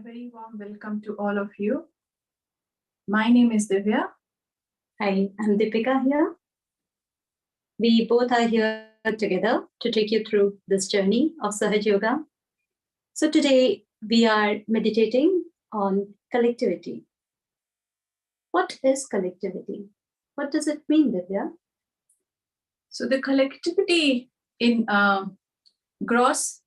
very warm welcome to all of you. My name is Divya. Hi, I'm Deepika here. We both are here together to take you through this journey of Sahaja Yoga. So today we are meditating on collectivity. What is collectivity? What does it mean, Divya? So the collectivity in gross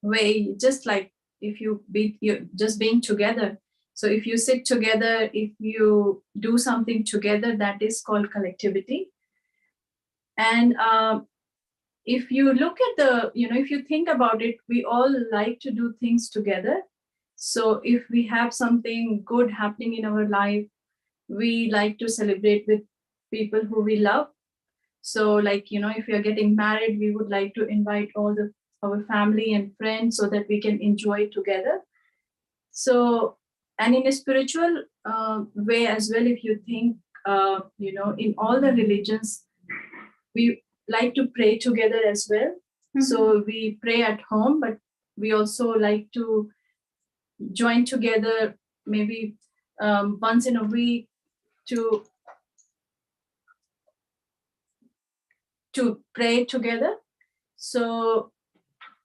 way, just like if you're just being together. So if you sit together, if you do something together, that is called collectivity. And if you look at if you think about it, we all like to do things together. So if we have something good happening in our life, we like to celebrate with people who we love. So if you're getting married, we would like to invite all our family and friends so that we can enjoy together. So, and in a spiritual way as well, if you think, in all the religions, we like to pray together as well. Mm-hmm. So we pray at home, but we also like to join together maybe once in a week to pray together. So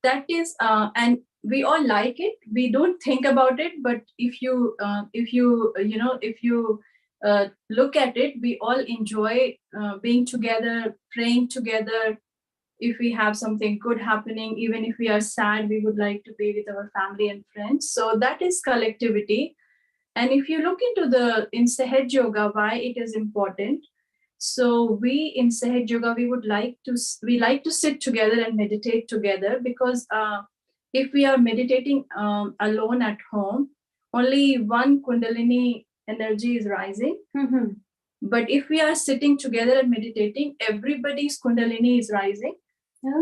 that is, and we all like it. We don't think about it, but if you look at it, we all enjoy being together, praying together. If we have something good happening, even if we are sad, we would like to be with our family and friends. So that is collectivity. And if you look into in Sahaja Yoga, why it is important. So we in Sahaja Yoga, we like to sit together and meditate together, because if we are meditating alone at home, only one Kundalini energy is rising. Mm-hmm. But if we are sitting together and meditating, everybody's Kundalini is rising.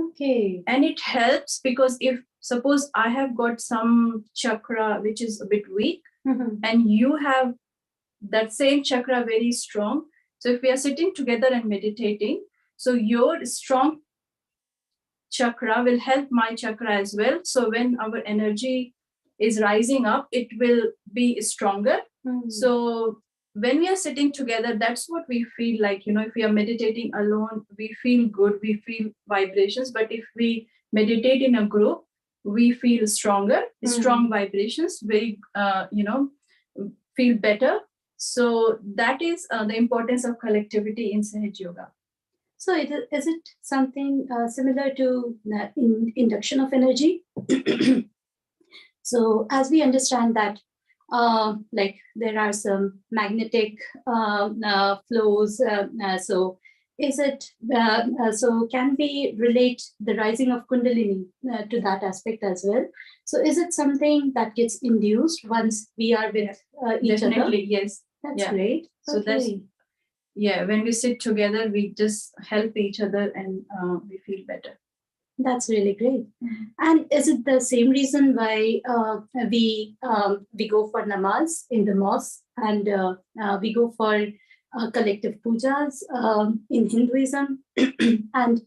Okay. And it helps, because if suppose I have got some chakra which is a bit weak, mm-hmm. and you have that same chakra very strong. So if we are sitting together and meditating, so your strong chakra will help my chakra as well. So when our energy is rising up, it will be stronger. Mm-hmm. So when we are sitting together, that's what we feel like. If we are meditating alone, we feel good, we feel vibrations. But if we meditate in a group, we feel stronger, mm-hmm. strong vibrations, very, feel better. So that is the importance of collectivity in Sahaja Yoga. So is it something similar to induction of energy? So as we understand that, like there are some magnetic flows. So is it, so can we relate the rising of Kundalini to that aspect as well? So is it something that gets induced once we are with each other? Definitely, yes. That's great. So okay. When we sit together, we just help each other and we feel better. That's really great. Mm-hmm. And is it the same reason why we go for namaz in the mosque, and we go for collective pujas in Hinduism, and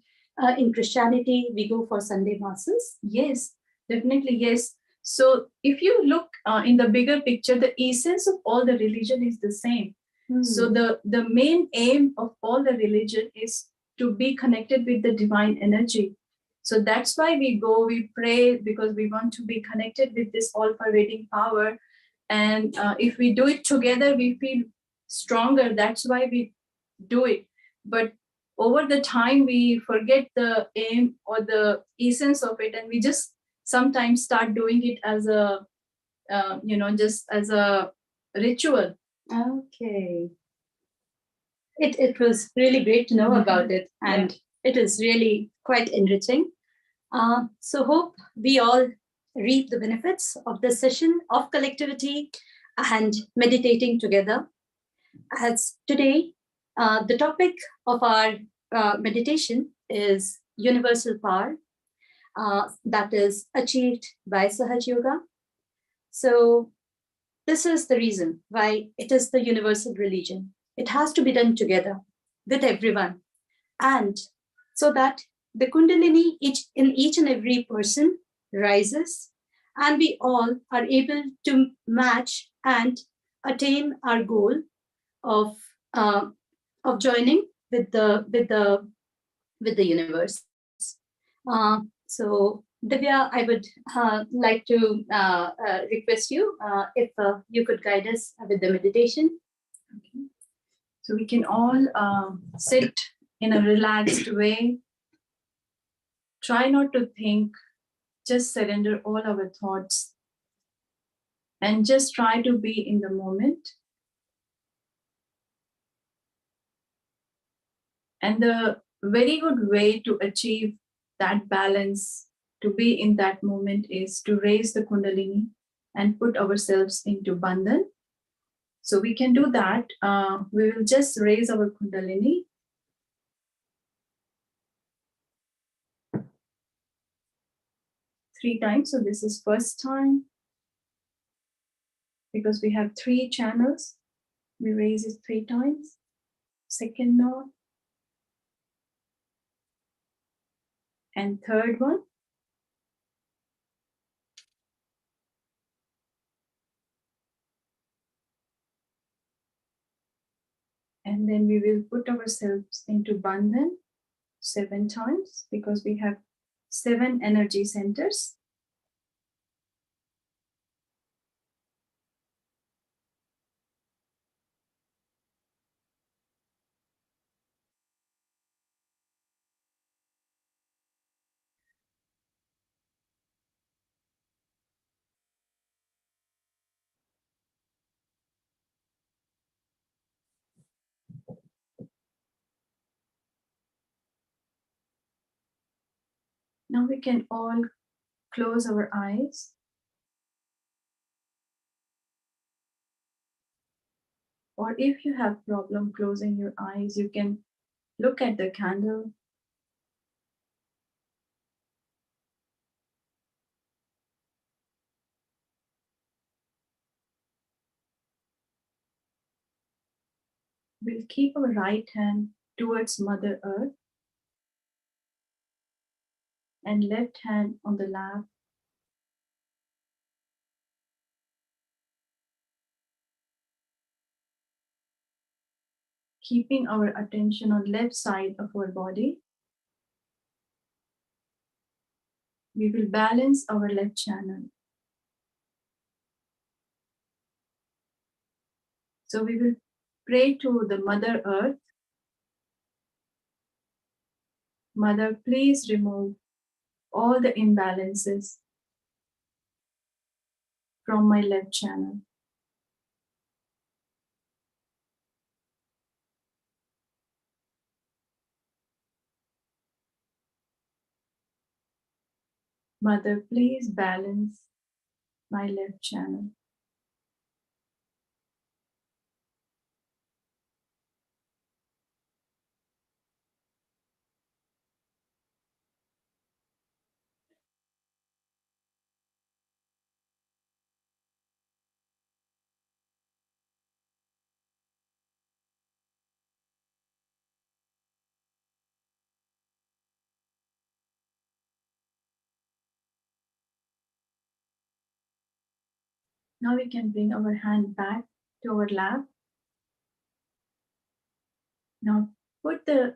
in Christianity we go for Sunday masses? Yes, definitely yes. So if you look in the bigger picture, the essence of all the religion is the same. Mm. So the main aim of all the religion is to be connected with the divine energy. So that's why we pray, because we want to be connected with this all-pervading power. And if we do it together, we feel stronger. That's why we do it. But over the time, we forget the aim or the essence of it, and we just sometimes start doing it as a, just as a ritual. Okay. It was really great to know mm-hmm. about it, and it is really quite enriching. So hope we all reap the benefits of this session of collectivity and meditating together. As today, the topic of our meditation is universal power that is achieved by Sahaja Yoga. So this is the reason why it is the universal religion. It has to be done together with everyone, and so that the Kundalini in each and every person rises, and we all are able to match and attain our goal of joining with the universe. So Divya, I would like to request you if you could guide us with the meditation. Okay. So we can all sit in a relaxed way. Try not to think, just surrender all our thoughts and just try to be in the moment. And the very good way to achieve that balance, to be in that moment, is to raise the Kundalini and put ourselves into Bandhan. So we can do that. We will just raise our Kundalini. Three times. So this is first time. Because we have three channels, we raise it three times. Second knot. And third one. And then we will put ourselves into Bandhan 7 times because we have 7 energy centers. Now we can all close our eyes. Or if you have problem closing your eyes, you can look at the candle. We'll keep our right hand towards Mother Earth and left hand on the lap. Keeping our attention on left side of our body. We will balance our left channel. So we will pray to the Mother Earth. Mother, please remove all the imbalances from my left channel. Mother, please balance my left channel. Now we can bring our hand back to our lap. Now put the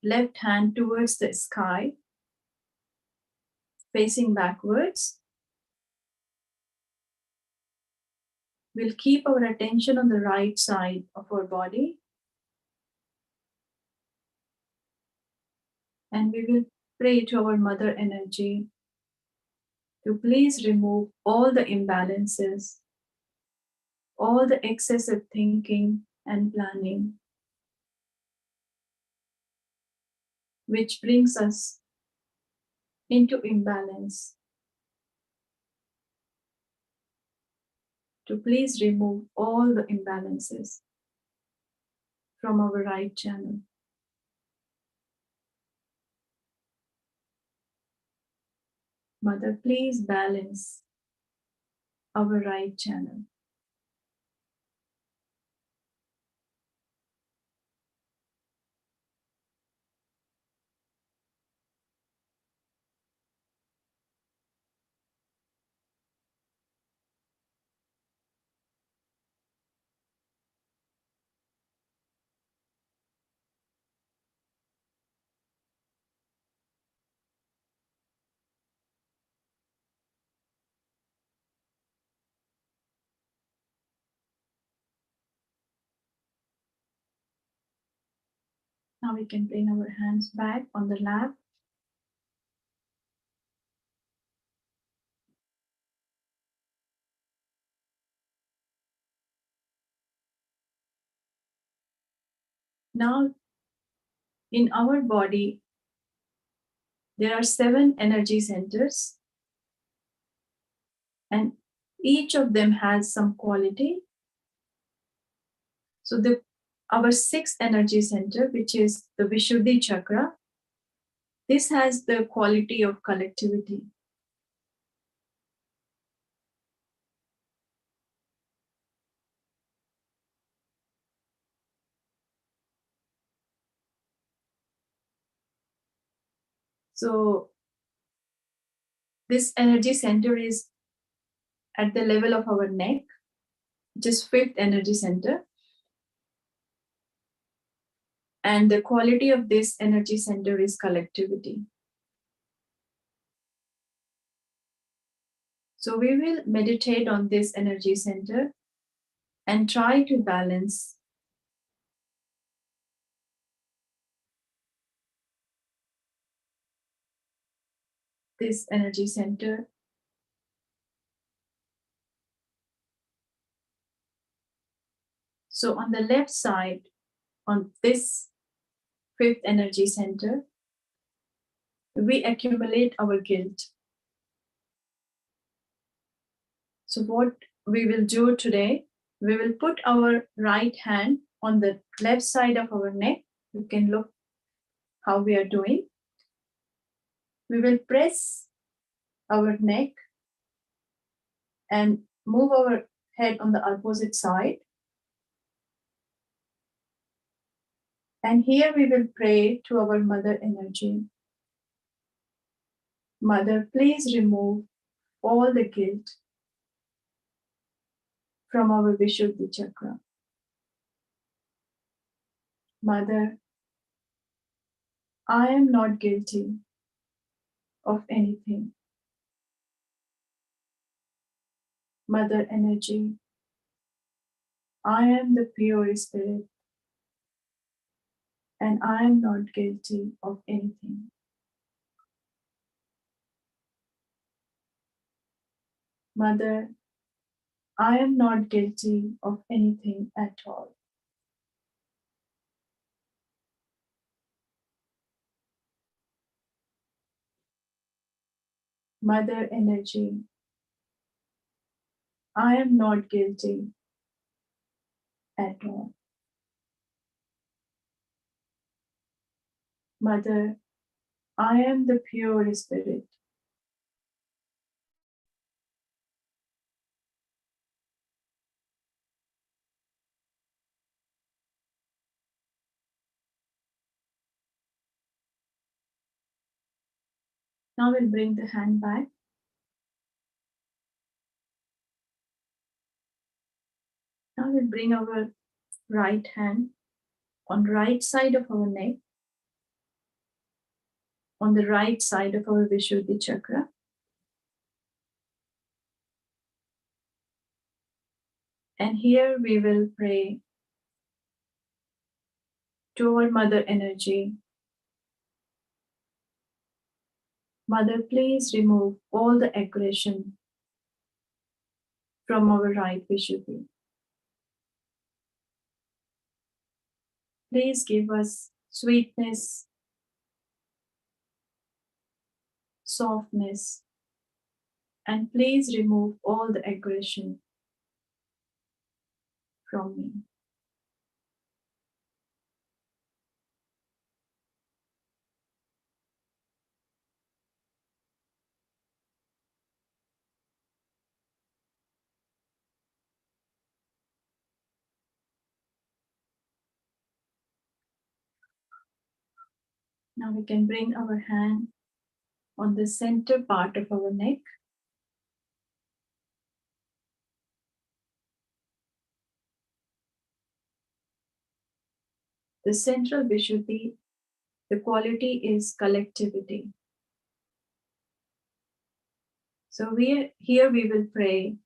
left hand towards the sky, facing backwards. We'll keep our attention on the right side of our body. And we will pray to our Mother Energy to please remove all the imbalances, all the excessive thinking and planning, which brings us into imbalance. To please remove all the imbalances from our right channel. Mother, please balance our right channel. Now we can bring our hands back on the lap. Now, in our body, there are 7 energy centers, and each of them has some quality. So our 6th energy center, which is the Vishuddhi chakra, this has the quality of collectivity. So this energy center is at the level of our neck, which is 5th energy center. And the quality of this energy center is collectivity. So we will meditate on this energy center and try to balance this energy center. So on the left side, on this 5th energy center, we accumulate our guilt. So what we will do today, we will put our right hand on the left side of our neck. You can look how we are doing. We will press our neck and move our head on the opposite side. And here we will pray to our mother energy. Mother, please remove all the guilt from our Vishuddhi chakra. Mother, I am not guilty of anything. Mother energy, I am the pure spirit and I am not guilty of anything. Mother, I am not guilty of anything at all. Mother energy, I am not guilty at all. Mother, I am the pure spirit. Now we'll bring the hand back. Now we'll bring our right hand on right side of our neck, on the right side of our Vishuddhi chakra. And here we will pray to our mother energy. Mother, please remove all the aggression from our right Vishuddhi. Please give us sweetness, softness, and please remove all the aggression from me. Now we can bring our hand on the center part of our neck. The central Vishuddhi, the quality is collectivity. So here we will pray,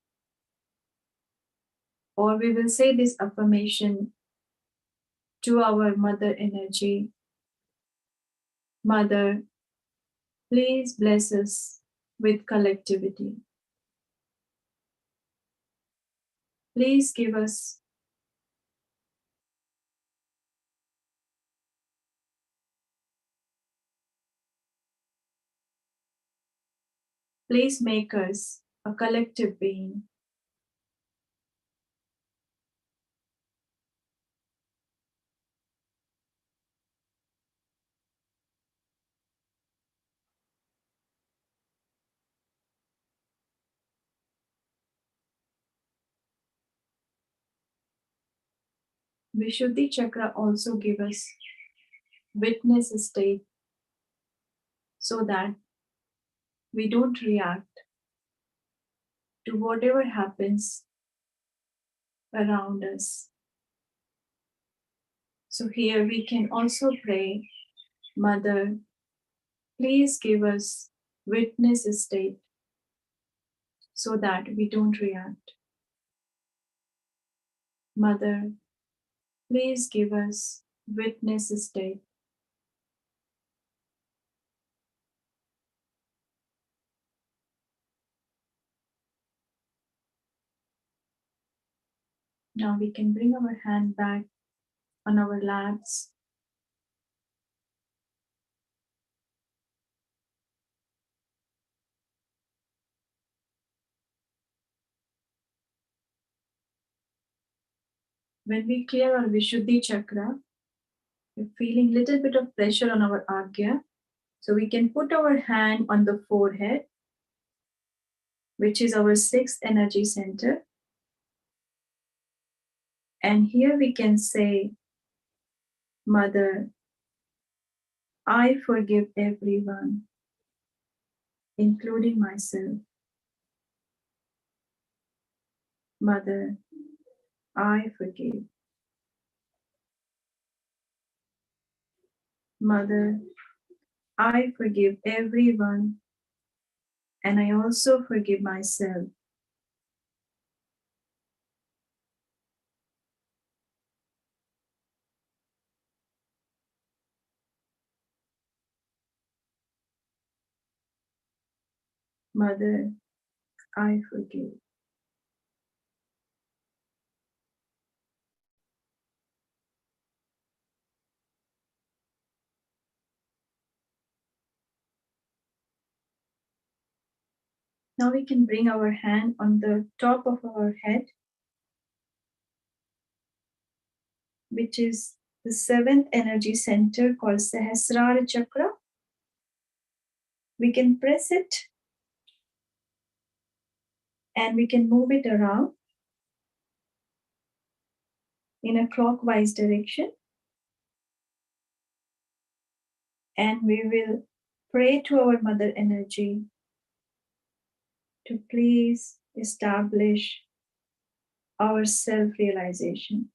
or we will say this affirmation to our mother energy. Mother, please bless us with collectivity. Please give us please make us a collective being. Vishuddhi Chakra also give us witness state so that we don't react to whatever happens around us. So here we can also pray, Mother, please give us witness state so that we don't react. Mother, please give us witness state. Now we can bring our hand back on our laps. When we clear our Vishuddhi Chakra, we're feeling little bit of pressure on our Agya. So we can put our hand on the forehead, which is our sixth energy center. And here we can say, Mother, I forgive everyone, including myself. Mother, I forgive. Mother, I forgive everyone, and I also forgive myself. Mother, I forgive. Now we can bring our hand on the top of our head, which is the seventh energy center called Sahasrara Chakra. We can press it and we can move it around in a clockwise direction. And we will pray to our mother energy to please establish our self-realization.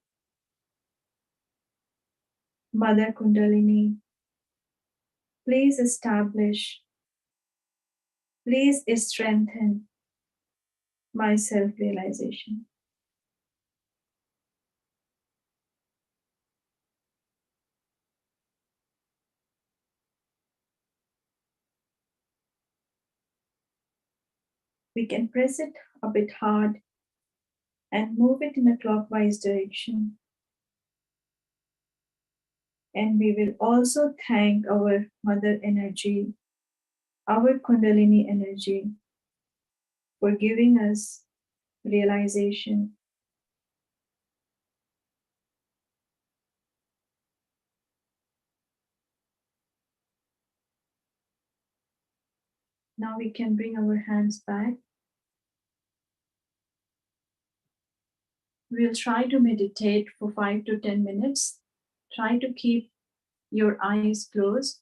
Mother Kundalini, please establish, please strengthen my self-realization. We can press it a bit hard and move it in a clockwise direction. And we will also thank our mother energy, our Kundalini energy, for giving us realization. Now we can bring our hands back. We'll try to meditate for 5 to 10 minutes. Try to keep your eyes closed.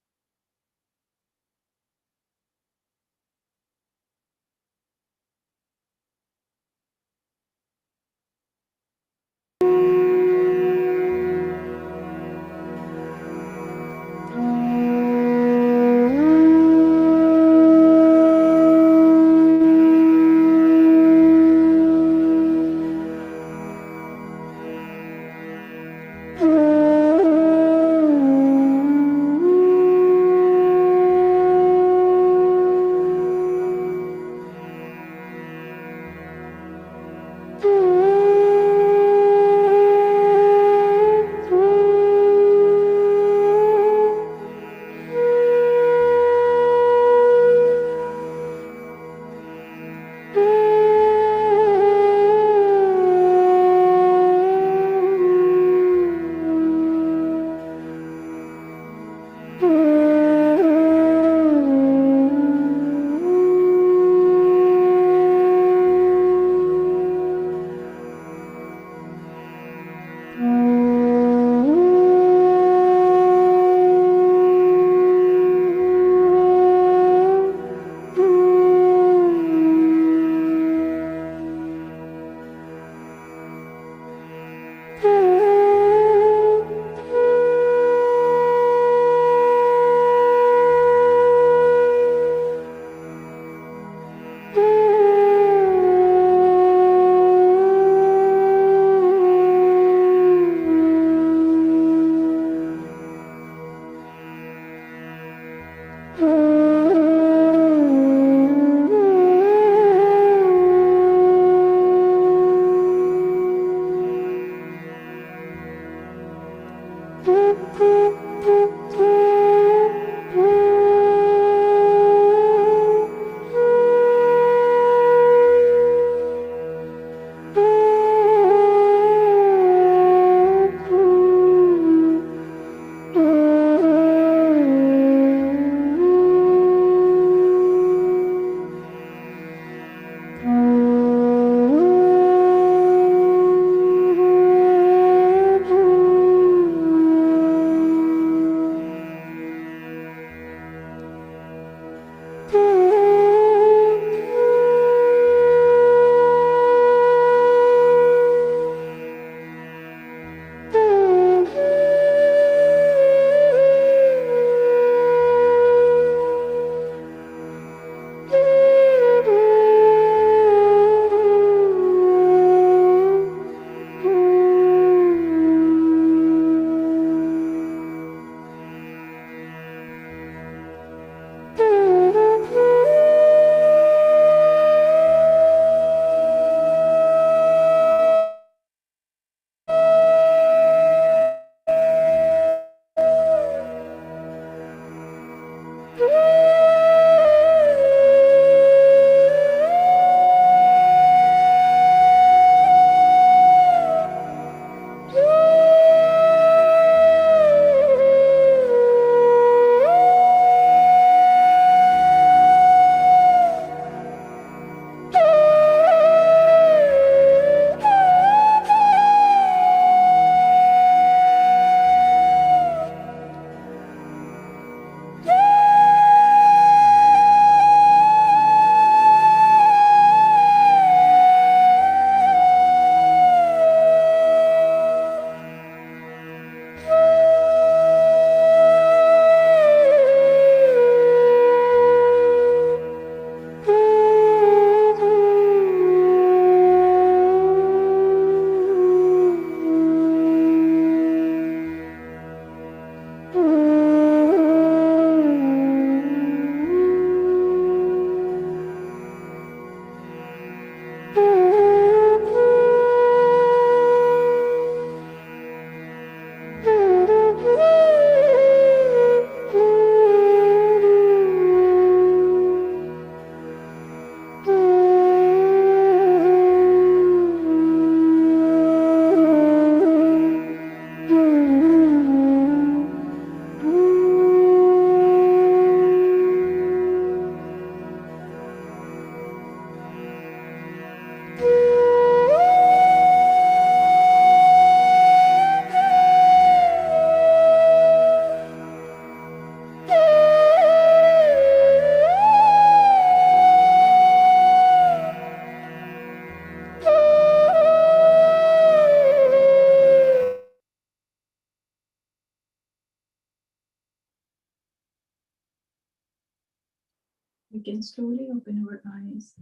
can slowly open our eyes.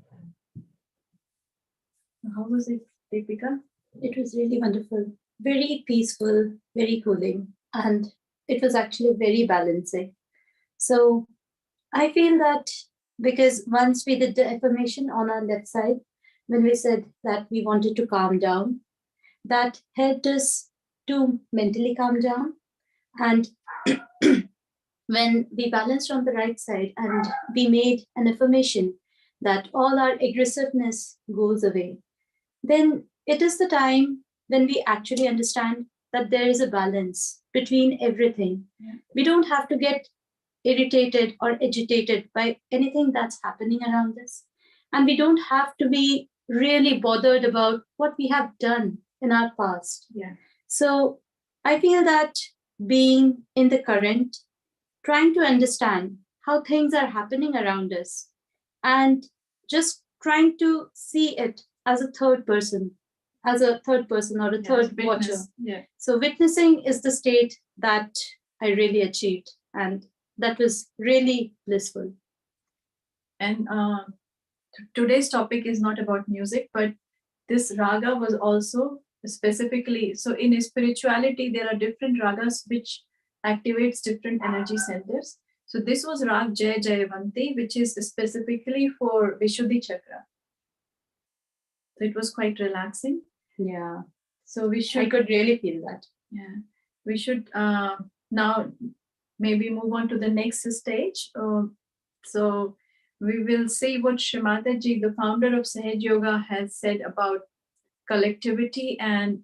How was it, Deepika? It was really wonderful, very peaceful, very cooling, and it was actually very balancing. So I feel that because once we did the affirmation on our left side, when we said that we wanted to calm down, that helped us to mentally calm down. And when we balanced on the right side and we made an affirmation that all our aggressiveness goes away, then it is the time when we actually understand that there is a balance between everything. Yeah. We don't have to get irritated or agitated by anything that's happening around us. And we don't have to be really bothered about what we have done in our past. Yeah. So I feel that being in the current, trying to understand how things are happening around us, and just trying to see it as a third person, or a third watcher. Yeah. So witnessing is the state that I really achieved, and that was really blissful. And today's topic is not about music, but this raga was also specifically, so in spirituality there are different ragas which activates different energy centers. So this was rag Jai Jayavanti, which is specifically for Vishuddhi Chakra. So it was quite relaxing. Yeah. So we should, I could really feel that. yeah, we should now maybe move on to the next stage. So we will see what Shri Mataji, the founder of Sahaja Yoga, has said about collectivity and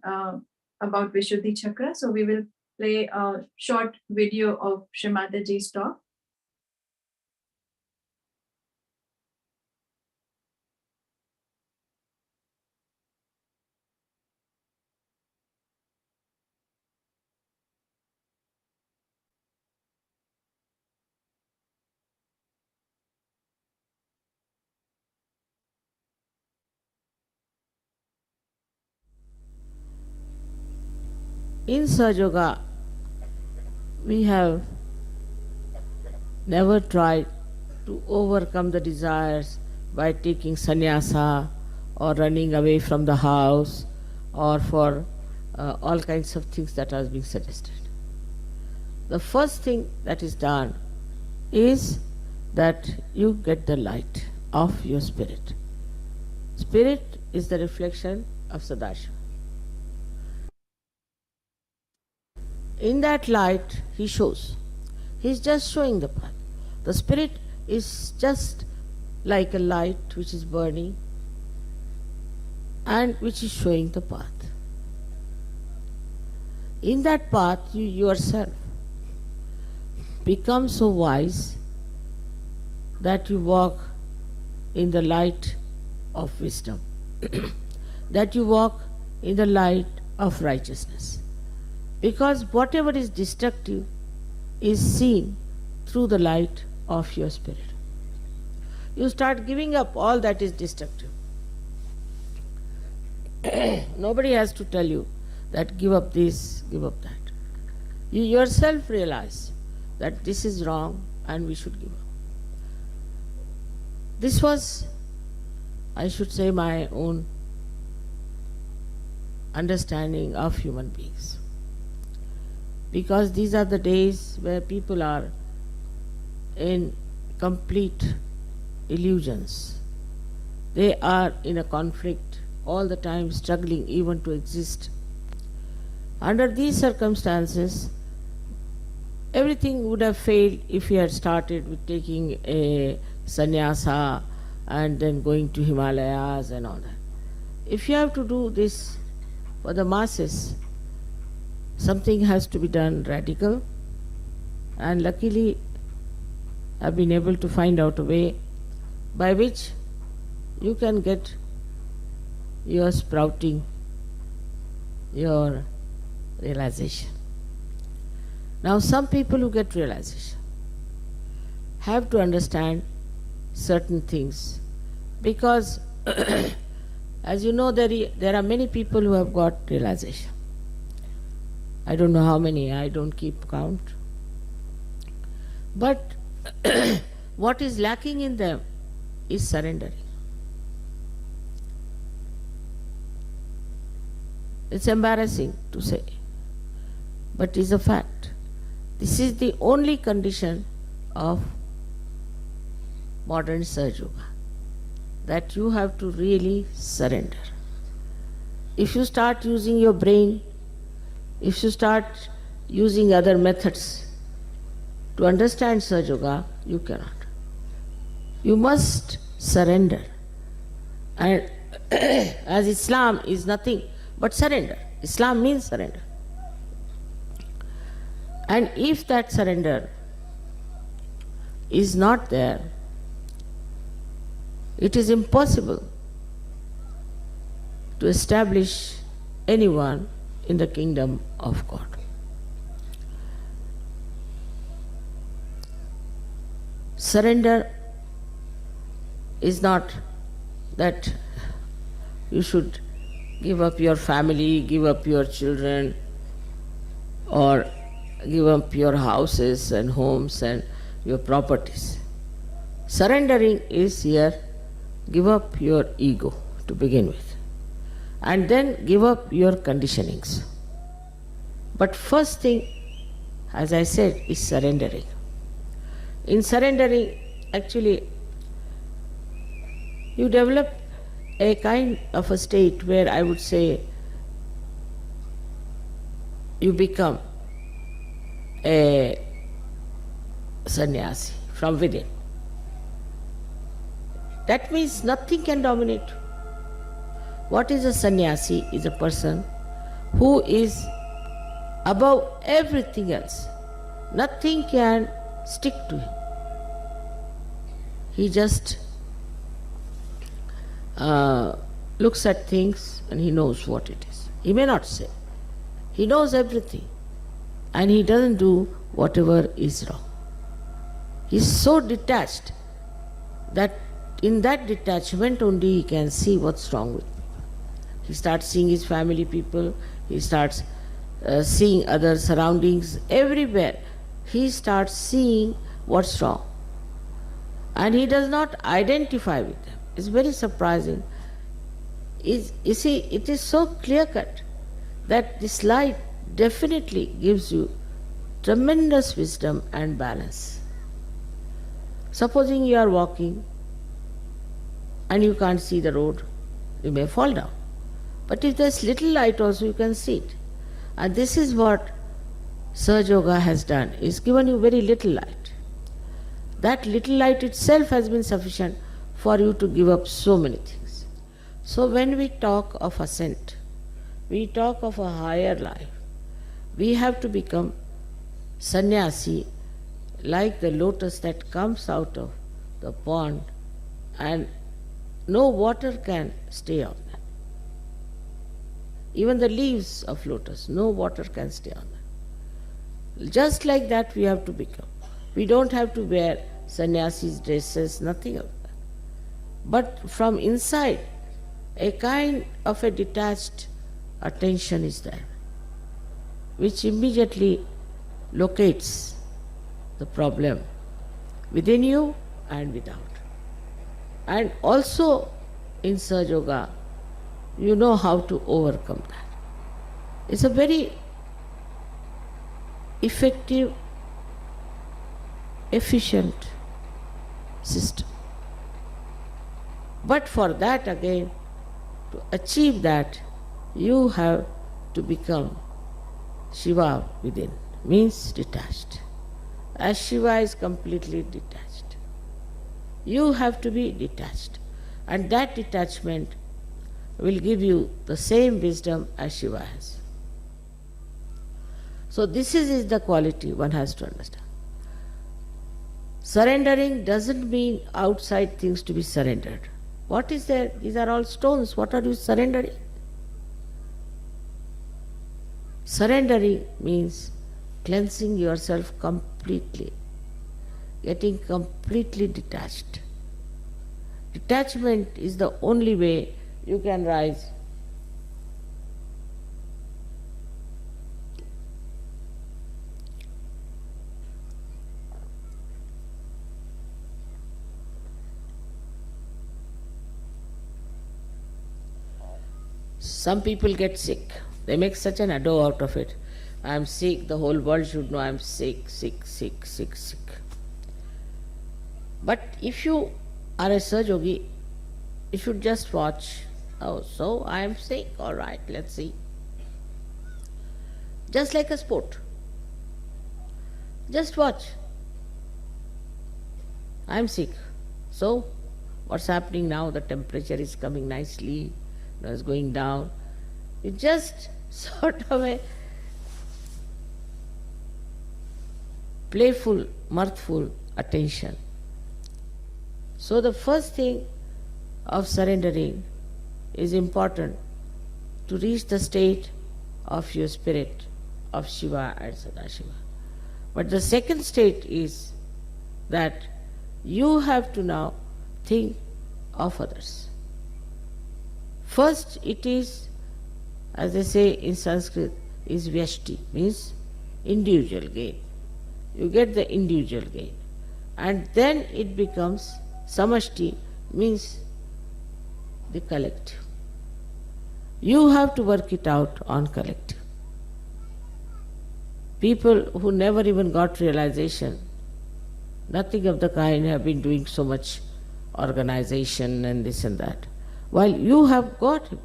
about Vishuddhi Chakra. So we will play a short video of Shri Mataji's talk. In Sahaja Yoga, we have never tried to overcome the desires by taking sannyasa or running away from the house or for all kinds of things that are being suggested. The first thing that is done is that you get the light of your spirit. Spirit is the reflection of Sadashiva. In that light, he shows. He's just showing the path. The spirit is just like a light which is burning and which is showing the path. In that path, you yourself become so wise that you walk in the light of wisdom, that you walk in the light of righteousness. Because whatever is destructive is seen through the light of your spirit. You start giving up all that is destructive. Nobody has to tell you that give up this, give up that. You yourself realize that this is wrong and we should give up. This was, I should say, my own understanding of human beings. Because these are the days where people are in complete illusions. They are in a conflict all the time, struggling even to exist. Under these circumstances, everything would have failed if we had started with taking a sannyasa and then going to Himalayas and all that. If you have to do this for the masses, something has to be done radical, and luckily I've been able to find out a way by which you can get your sprouting, your realization. Now some people who get realization have to understand certain things, because as you know, there are many people who have got realization. I don't know how many, I don't keep count. But what is lacking in them is surrendering. It's embarrassing to say, but it's a fact. This is the only condition of modern Sahaja Yoga, that you have to really surrender. If you start using your brain, if you start using other methods to understand Sahaja Yoga, you cannot. You must surrender. And as Islam is nothing but surrender. Islam means surrender. And if that surrender is not there, it is impossible to establish anyone in the kingdom of God. Surrender is not that you should give up your family, give up your children, or give up your houses and homes and your properties. Surrendering is here, give up your ego to begin with, and then give up your conditionings. But first thing, as I said, is surrendering. In surrendering, actually, you develop a kind of a state where I would say you become a sannyasi from within. That means nothing can dominate you. What is a sannyasi? Is a person who is above everything else. Nothing can stick to him. He just looks at things and he knows what it is. He may not say. He knows everything and he doesn't do whatever is wrong. He is so detached that in that detachment only he can see what's wrong with people. He starts seeing his family people, he starts seeing other surroundings, everywhere. He starts seeing what's wrong. And he does not identify with them. It's very surprising. You see, it is so clear-cut that this light definitely gives you tremendous wisdom and balance. Supposing you are walking and you can't see the road, you may fall down. But if there's little light also, you can see it. And this is what Sahaja Yoga has done. It's given you very little light. That little light itself has been sufficient for you to give up so many things. So when we talk of ascent, we talk of a higher life, we have to become sannyasi, like the lotus that comes out of the pond and no water can stay on that. Even the leaves of lotus, no water can stay on that. Just like that we have to become. We don't have to wear sannyasi's dresses, nothing of that. But from inside, a kind of a detached attention is there, which immediately locates the problem within you and without. And also in Sahaja Yoga, you know how to overcome that. It's a very effective, efficient system. But for that again, to achieve that, you have to become Shiva within, means detached. As Shiva is completely detached, you have to be detached. And that detachment will give you the same wisdom as Shiva has. So this is the quality one has to understand. Surrendering doesn't mean outside things to be surrendered. What is there? These are all stones. What are you surrendering? Surrendering means cleansing yourself completely, getting completely detached. Detachment is the only way you can rise. Some people get sick. They make such an ado out of it. I am sick, the whole world should know I am sick, sick, sick, sick, sick. But if you are a Sahaja Yogi, you should just watch. Oh, so I am sick, alright, let's see. Just like a sport. Just watch. I am sick. So, what's happening now? The temperature is coming nicely, it's going down. You just sort of a playful, mirthful attention. So the first thing of surrendering is important to reach the state of your spirit of Shiva and Sadashiva. But the second state is that you have to now think of others. First it is, as they say in Sanskrit, is vyashti, means individual gain. You get the individual gain. And then it becomes samashti, means the collective. You have to work it out on collective. People who never even got realization, nothing of the kind, have been doing so much organization and this and that, while you have got everything.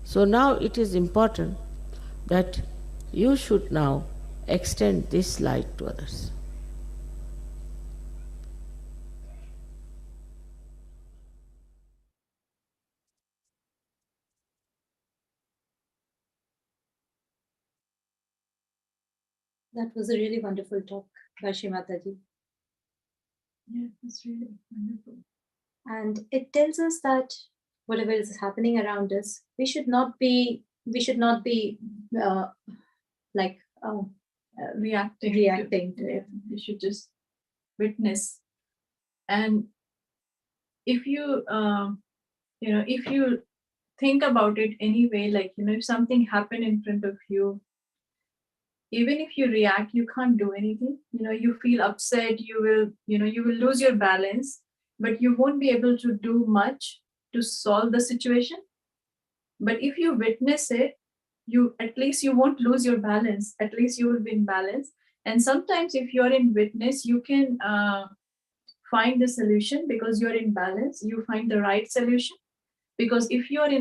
So now it is important that you should now extend this light to others. That was a really wonderful talk by Shri Mataji. Yeah, that's really wonderful. And it tells us that whatever is happening around us, we should not be reacting to it. You should just witness. And if you if you think about it anyway, like, if something happened in front of you, even if you react, you can't do anything. You feel upset, you will lose your balance, but you won't be able to do much to solve the situation. But if you witness it, at least you won't lose your balance. At least you will be in balance. And sometimes if you're in witness, you can find the solution because you're in balance. You find the right solution. Because if you're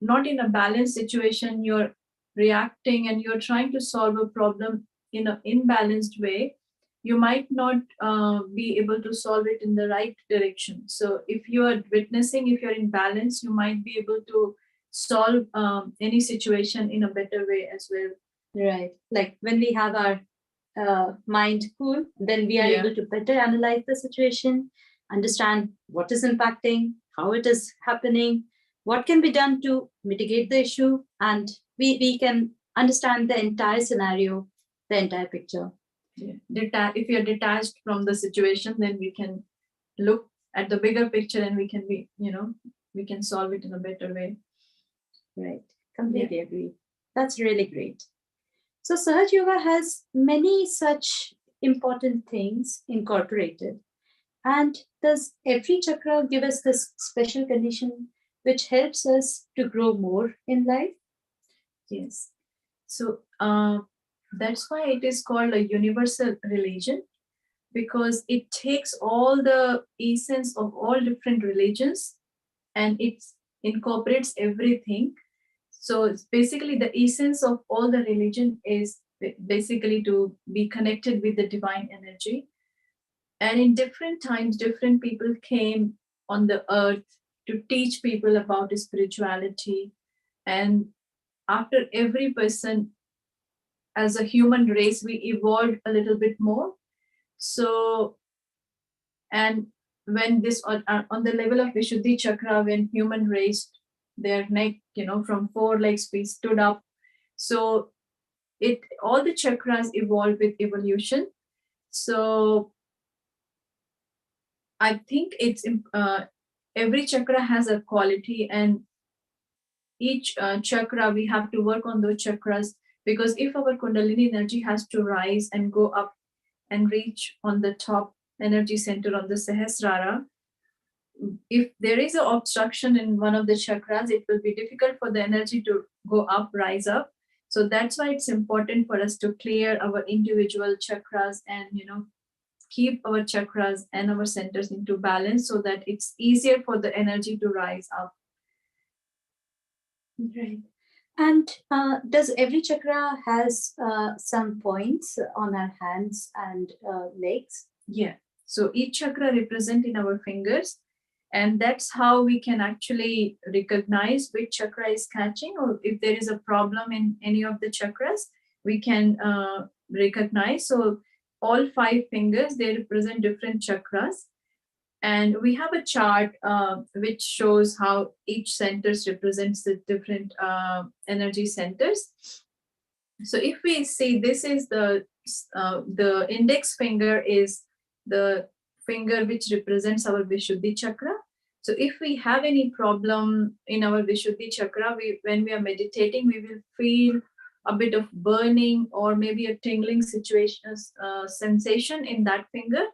not in a balanced situation, you're reacting and you're trying to solve a problem in an imbalanced way, you might not be able to solve it in the right direction. So if you are witnessing, if you're in balance, you might be able to solve any situation in a better way as well. Right. Like when we have our mind cool, then we are able to better analyze the situation, understand what is impacting, how it is happening, what can be done to mitigate the issue, and we can understand the entire scenario, the entire picture. Yeah. If you're detached from the situation, then we can look at the bigger picture and we can solve it in a better way. Right. Completely agree. That's really great. So Sahaja Yoga has many such important things incorporated. And does every chakra give us this special condition which helps us to grow more in life? Yes. So that's why it is called a universal religion, because it takes all the essence of all different religions and it incorporates everything. So it's basically the essence of all the religion is basically to be connected with the divine energy. And in different times, different people came on the earth to teach people about spirituality. And after every person, as a human race, we evolved a little bit more. So, and when this on the level of Vishuddhi chakra, when human raised their neck, from 4 legs, we stood up. So all the chakras evolved with evolution. So I think it's every chakra has a quality, and each chakra we have to work on those chakras, because if our Kundalini energy has to rise and go up and reach on the top energy center on the Sahasrara, if there is an obstruction in one of the chakras, it will be difficult for the energy to go up, rise up. So that's why it's important for us to clear our individual chakras and, keep our chakras and our centers into balance so that it's easier for the energy to rise up. Right. And does every chakra has some points on our hands and legs? Yeah. So each chakra represent in our fingers, and that's how we can actually recognize which chakra is catching, or if there is a problem in any of the chakras, we can recognize. So all 5 fingers, they represent different chakras. And we have a chart which shows how each centers represents the different energy centers. So if we see, this is the index finger is the finger which represents our Vishuddhi chakra. So if we have any problem in our Vishuddhi chakra, when we are meditating, we will feel a bit of burning or maybe a tingling situation, sensation in that finger.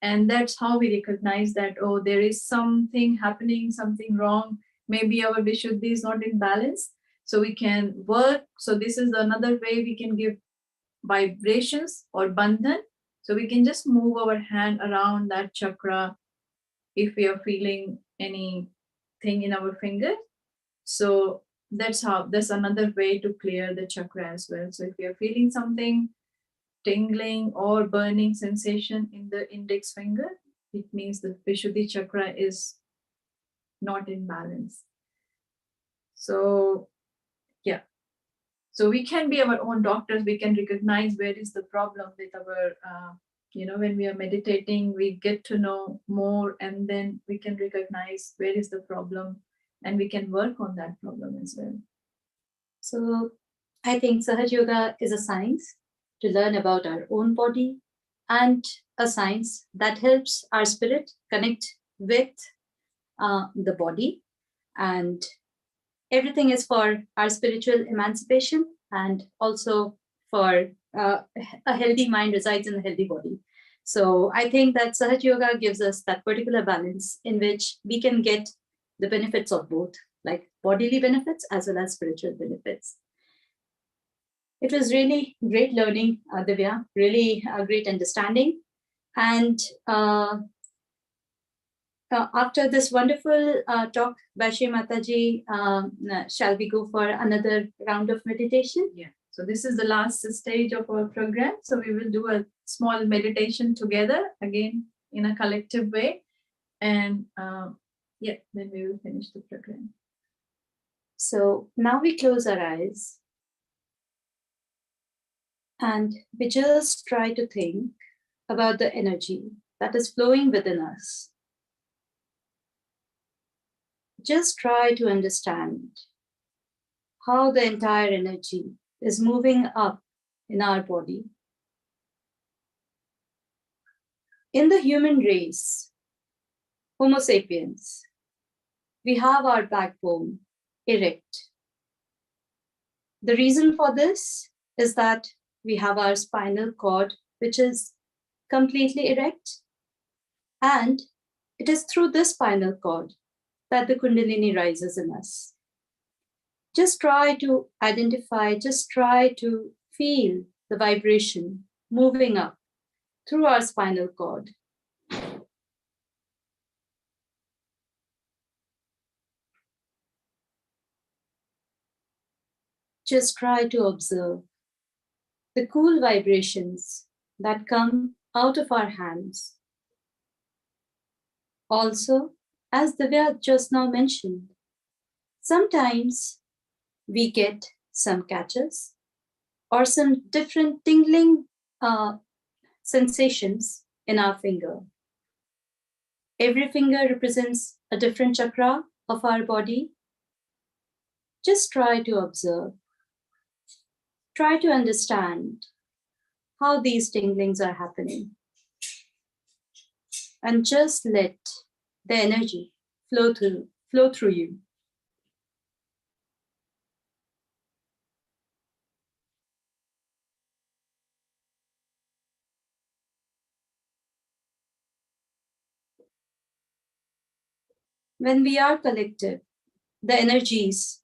And that's how we recognize that, oh, there is something happening, something wrong. Maybe our Vishuddhi is not in balance. So we can work. So this is another way we can give vibrations or bandhan. So we can just move our hand around that chakra if we are feeling anything in our finger. So that's another way to clear the chakra as well. So if we are feeling something tingling or burning sensation in the index finger, it means the Vishuddhi chakra is not in balance. So yeah. So we can be our own doctors. We can recognize where is the problem with our, when we are meditating, we get to know more, and then we can recognize where is the problem, and we can work on that problem as well. So I think Sahaja Yoga is a science to learn about our own body, and a science that helps our spirit connect with the body, and everything is for our spiritual emancipation, and also for a healthy mind resides in a healthy body. So I think that Sahaja Yoga gives us that particular balance in which we can get the benefits of both, like bodily benefits as well as spiritual benefits. It was really great learning, Divya, really great understanding. And after this wonderful talk by Shri Mataji, shall we go for another round of meditation? Yeah. So this is the last stage of our program. So we will do a small meditation together, again, in a collective way. And then we will finish the program. So now we close our eyes and we just try to think about the energy that is flowing within us. Just try to understand how the entire energy is moving up in our body. In the human race, Homo sapiens, we have our backbone erect. The reason for this is that we have our spinal cord, which is completely erect, and it is through this spinal cord that the Kundalini rises in us. Just try to identify, just try to feel the vibration moving up through our spinal cord. Just try to observe the cool vibrations that come out of our hands. Also, as Divya just now mentioned, sometimes we get some catches or some different tingling sensations in our finger. Every finger represents a different chakra of our body. Just try to observe. Try to understand how these tinglings are happening. And just let the energy flow through you. When we are collective, the energies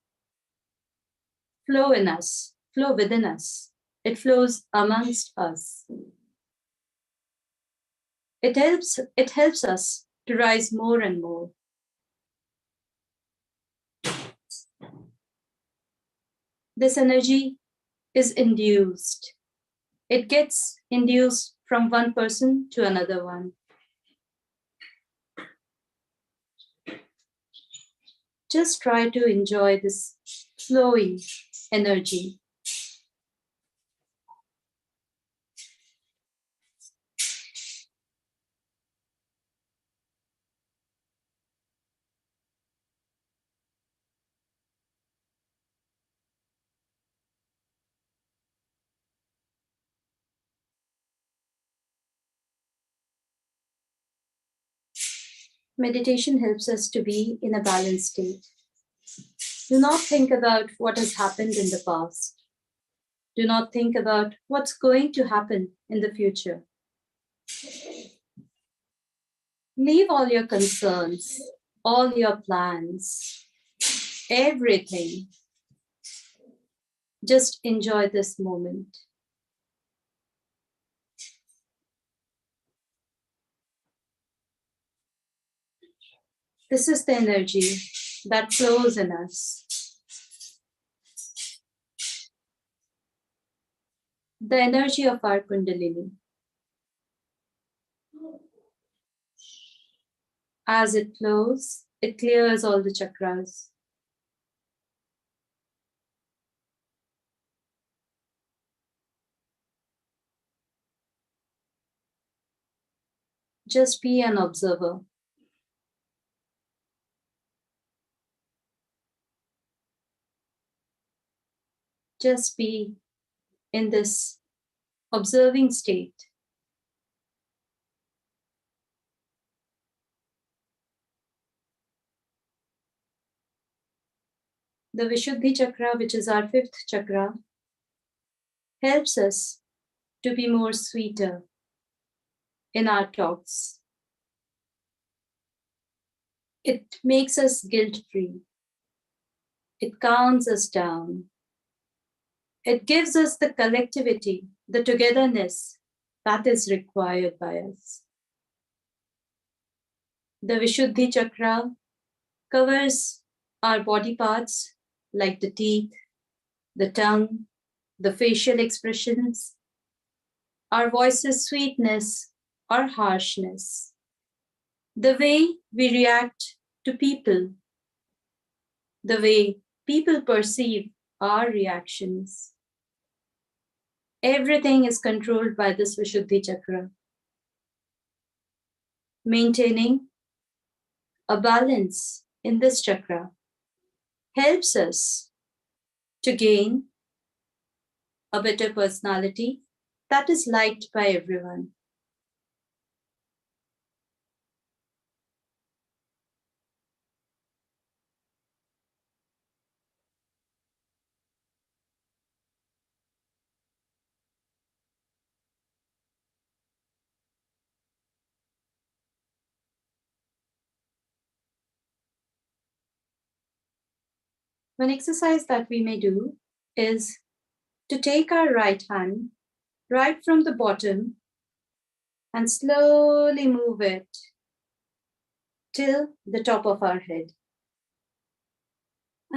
flow in us, flow within us. It flows amongst us. It helps us to rise more and more. This energy is induced. It gets induced from one person to another one. Just try to enjoy this flowing energy. Meditation helps us to be in a balanced state. Do not think about what has happened in the past. Do not think about what's going to happen in the future. Leave all your concerns, all your plans, everything. Just enjoy this moment. This is the energy that flows in us. The energy of our Kundalini. As it flows, it clears all the chakras. Just be an observer. Just be in this observing state. The Vishuddhi chakra, which is our fifth chakra, helps us to be more sweeter in our talks. It makes us guilt-free. It calms us down. It gives us the collectivity, the togetherness that is required by us. The Vishuddhi chakra covers our body parts like the teeth, the tongue, the facial expressions, our voice's sweetness or harshness, the way we react to people, the way people perceive our reactions. Everything is controlled by this Vishuddhi chakra. Maintaining a balance in this chakra helps us to gain a better personality that is liked by everyone. One exercise that we may do is to take our right hand right from the bottom and slowly move it till the top of our head.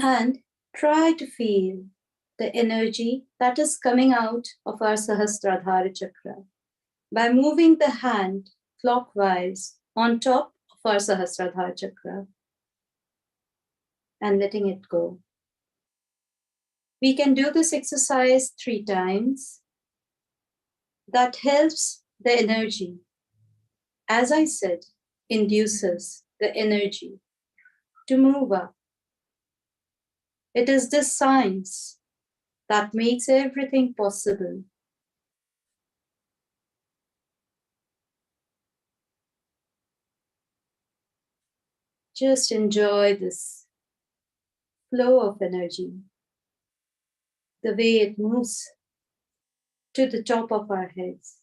And try to feel the energy that is coming out of our Sahasradhara chakra by moving the hand clockwise on top of our Sahasradhara chakra and letting it go. We can do this exercise 3 times. That helps the energy. As I said, induces the energy to move up. It is this science that makes everything possible. Just enjoy this flow of energy, the way it moves to the top of our heads.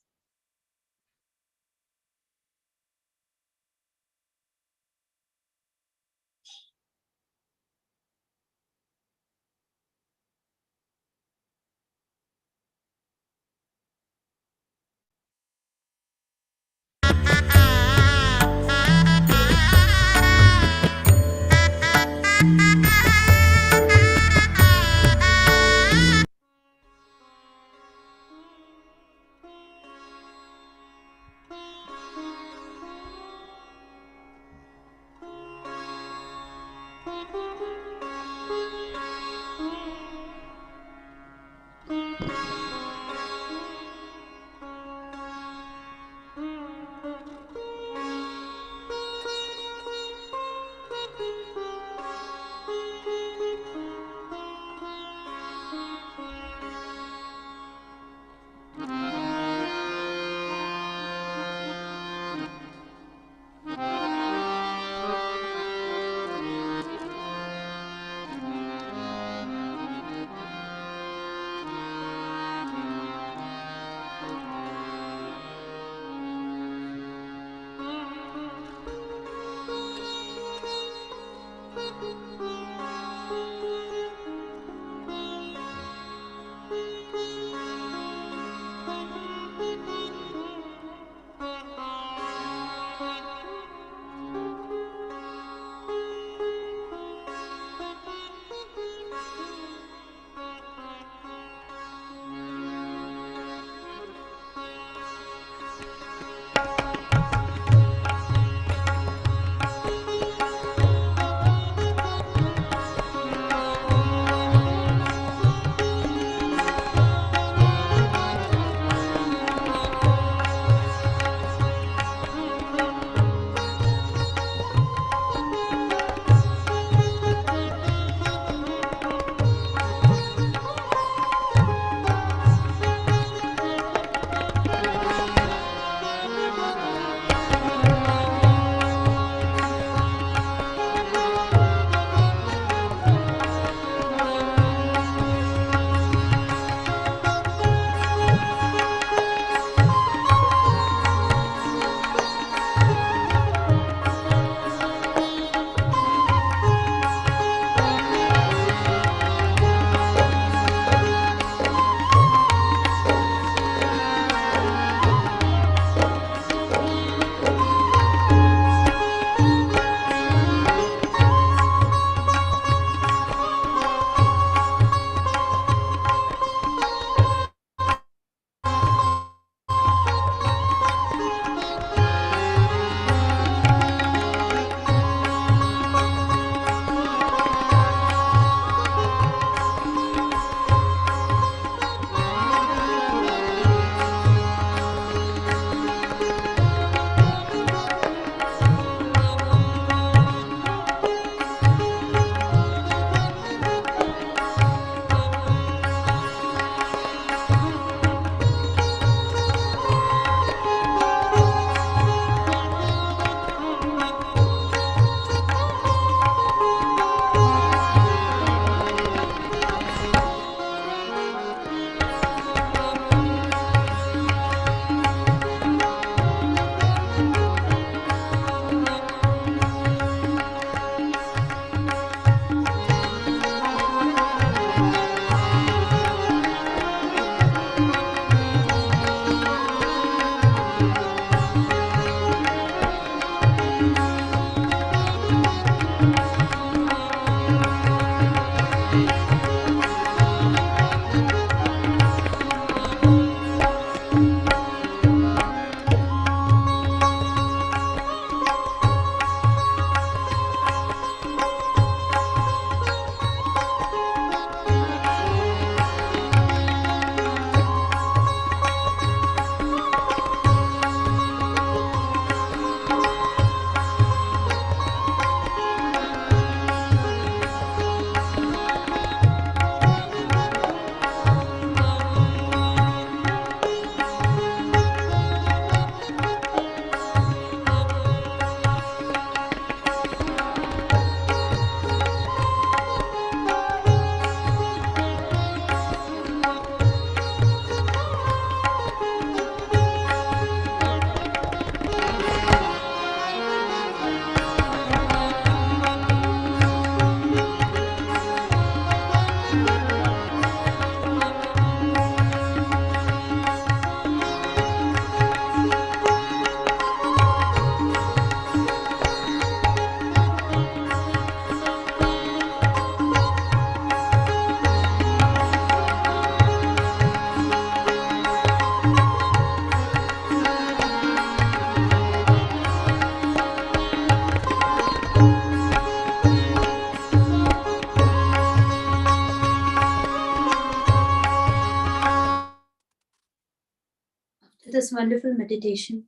this wonderful meditation,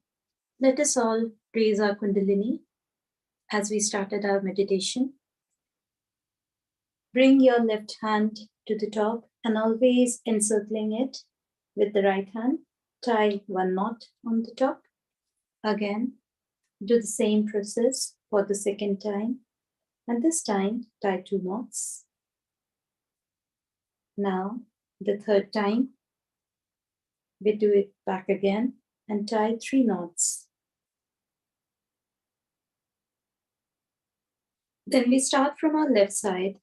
let us all raise our Kundalini as we started our meditation. Bring your left hand to the top and always encircling it with the right hand. Tie one knot on the top. Again, do the same process for the second time. And this time, tie 2 knots. Now, the third time, we do it back again and tie 3 knots. Then we start from our left side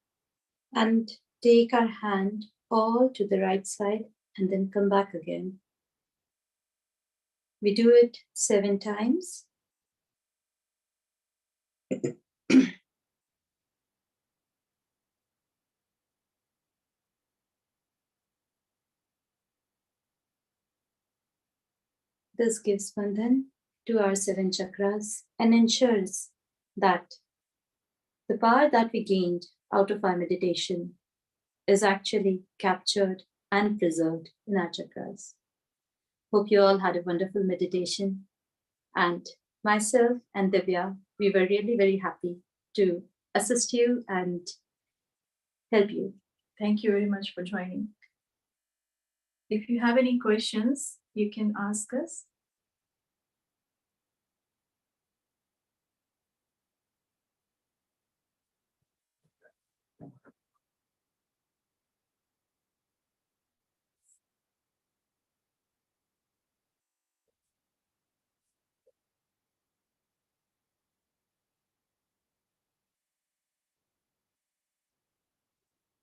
and take our hand all to the right side and then come back again. We do it 7 times. This gives bandhan to our 7 chakras and ensures that the power that we gained out of our meditation is actually captured and preserved in our chakras. Hope you all had a wonderful meditation. And myself and Divya, we were really very happy to assist you and help you. Thank you very much for joining. If you have any questions, you can ask us.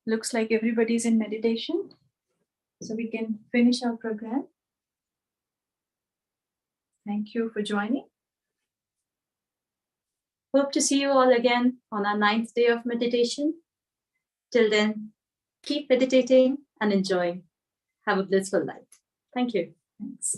Looks like everybody's in meditation, so we can finish our program. Thank you for joining. Hope to see you all again on our 9th day of meditation. Till then, keep meditating and enjoying. Have a blissful life. Thank you. Thanks.